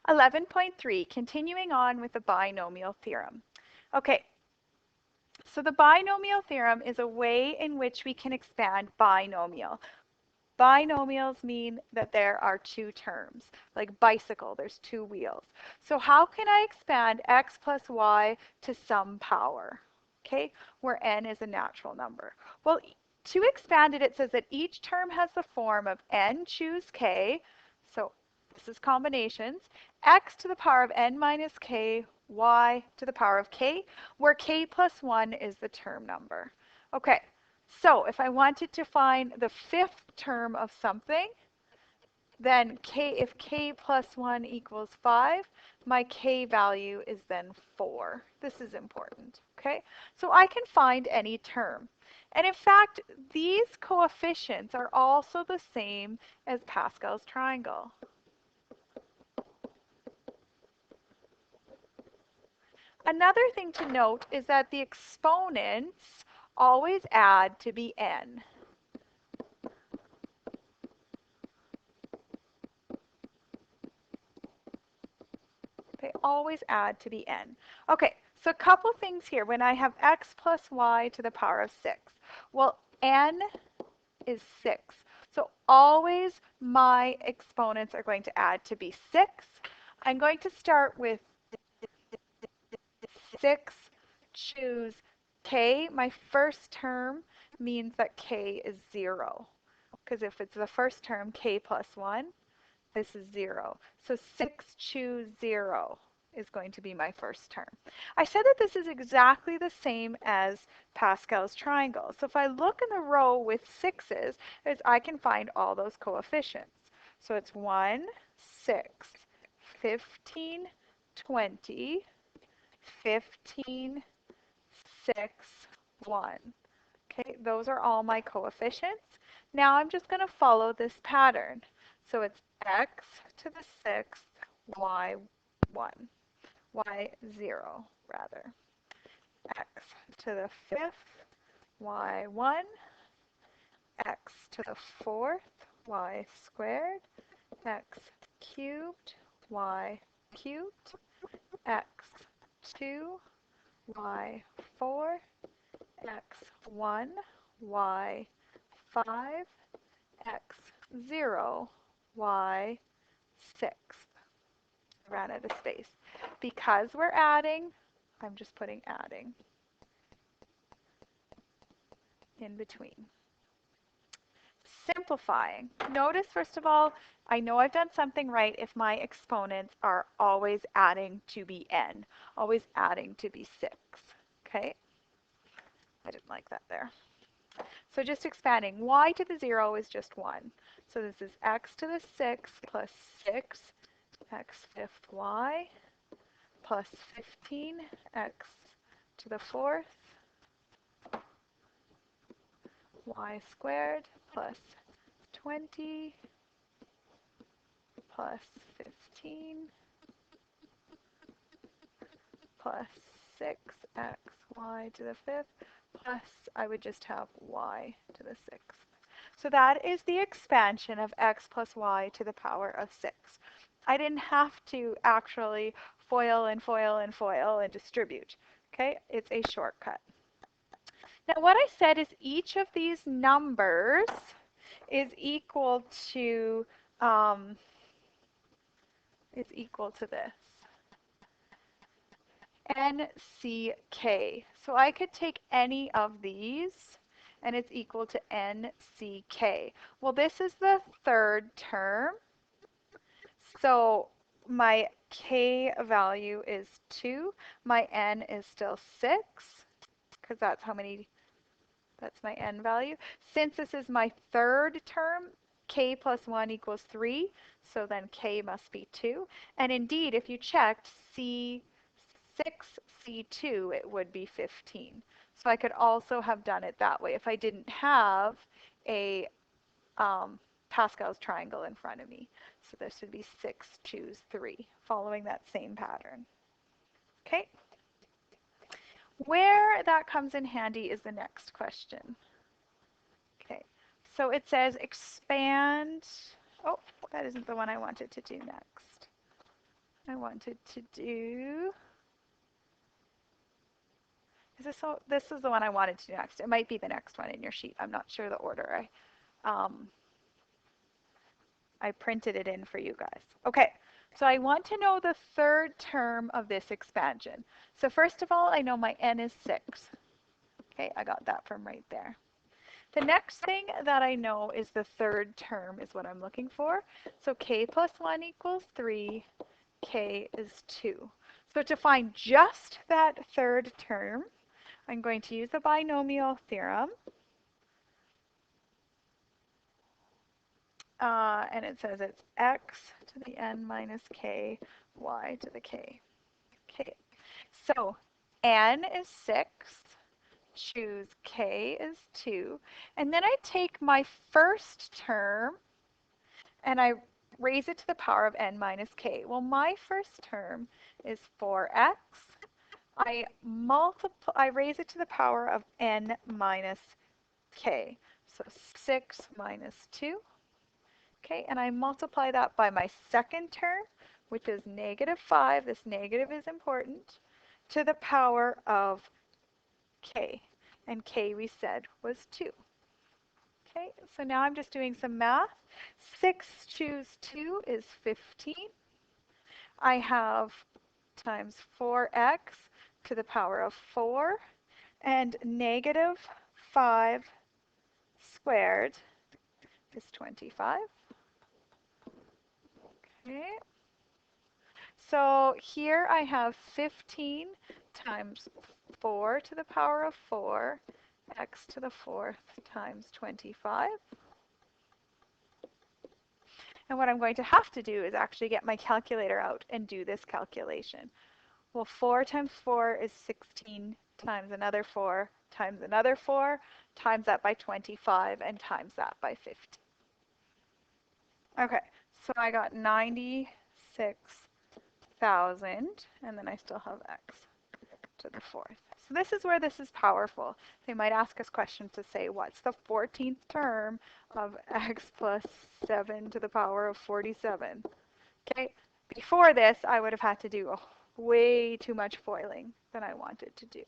11.3, continuing on with the binomial theorem. Okay, so the binomial theorem is a way in which we can expand binomial. Binomials mean that there are two terms, like bicycle, there's two wheels. So how can I expand x plus y to some power, okay, where n is a natural number? Well, to expand it, it says that each term has the form of n choose k, so this is combinations, x to the power of n minus k, y to the power of k, where k plus 1 is the term number. Okay, so if I wanted to find the fifth term of something, then if k plus 1 equals 5, my k value is then 4. This is important, okay? So I can find any term. And in fact, these coefficients are also the same as Pascal's triangle. Another thing to note is that the exponents always add to be n. They always add to the n. Okay, so a couple things here. When I have x plus y to the power of 6, well, n is 6. So always my exponents are going to add to be 6. I'm going to start with 6, choose k. My first term means that k is 0. Because if it's the first term, k plus 1, this is 0. So 6 choose 0 is going to be my first term. I said that this is exactly the same as Pascal's triangle. So if I look in the row with 6's, I can find all those coefficients. So it's 1, 6, 15, 20, 15, 6, 1. Okay, those are all my coefficients. Now I'm just going to follow this pattern. So it's x to the 6th, y 1, y 0 rather. X to the 5th, y 1, x to the 4th, y squared, x cubed, y cubed, x 2, y 4, x 1, y 5, x 0, y 6. I ran out of space. Because we're adding, I'm just putting adding in between. Simplifying. Notice, first of all, I know I've done something right if my exponents are always adding to be n, always adding to be 6. Okay? I didn't like that there. So just expanding, y to the 0 is just 1. So this is x to the 6th plus 6, x 5th y, plus 15, x to the 4th, y squared, plus 20, plus 15, plus 6xy to the 5th, plus I would just have y to the 6th. So that is the expansion of x plus y to the power of 6. I didn't have to actually FOIL and FOIL and FOIL and distribute. Okay, it's a shortcut. Now what I said is each of these numbers is equal to this. NCK. So I could take any of these and it's equal to NCK. Well, this is the third term. So my K value is 2. My N is still 6 because that's my N value. Since this is my third term, K plus 1 equals 3. So then K must be 2. And indeed, if you checked C6, C2, it would be 15. So I could also have done it that way if I didn't have a Pascal's triangle in front of me. So this would be 6, choose 3, following that same pattern. Okay? Where that comes in handy is the next question. Okay, so it says expand. Oh, that isn't the one I wanted to do next. I wanted to do, this is the one I wanted to do next. It might be the next one in your sheet. I'm not sure the order. I printed it in for you guys. Okay, so I want to know the third term of this expansion. So first of all, I know my n is 6. Okay, I got that from right there. The next thing that I know is the third term is what I'm looking for. So k plus 1 equals 3, k is 2. So to find just that third term, I'm going to use the binomial theorem. And it says it's x to the n minus k, y to the k. Okay, so n is 6, choose k is 2, and then I take my first term and I raise it to the power of n minus k. Well, my first term is 4x. I raise it to the power of n minus k. So 6 minus 2. Okay, and I multiply that by my second term, which is negative 5. This negative is important, to the power of k. And k we said was 2. Okay, so now I'm just doing some math. 6 choose 2 is 15. I have times 4x to the power of 4 and negative 5 squared is 25. Okay, so here I have 15 times 4 to the power of 4, x to the 4th times 25. And what I'm going to have to do is actually get my calculator out and do this calculation. Well, 4 times 4 is 16 times another 4 times another 4, times that by 25, and times that by 50. Okay, so I got 96,000, and then I still have x to the 4th. So this is where this is powerful. They might ask us questions to say, what's the 14th term of x plus 7 to the power of 47? Okay, before this, I would have had to do way too much FOILing than I wanted to do.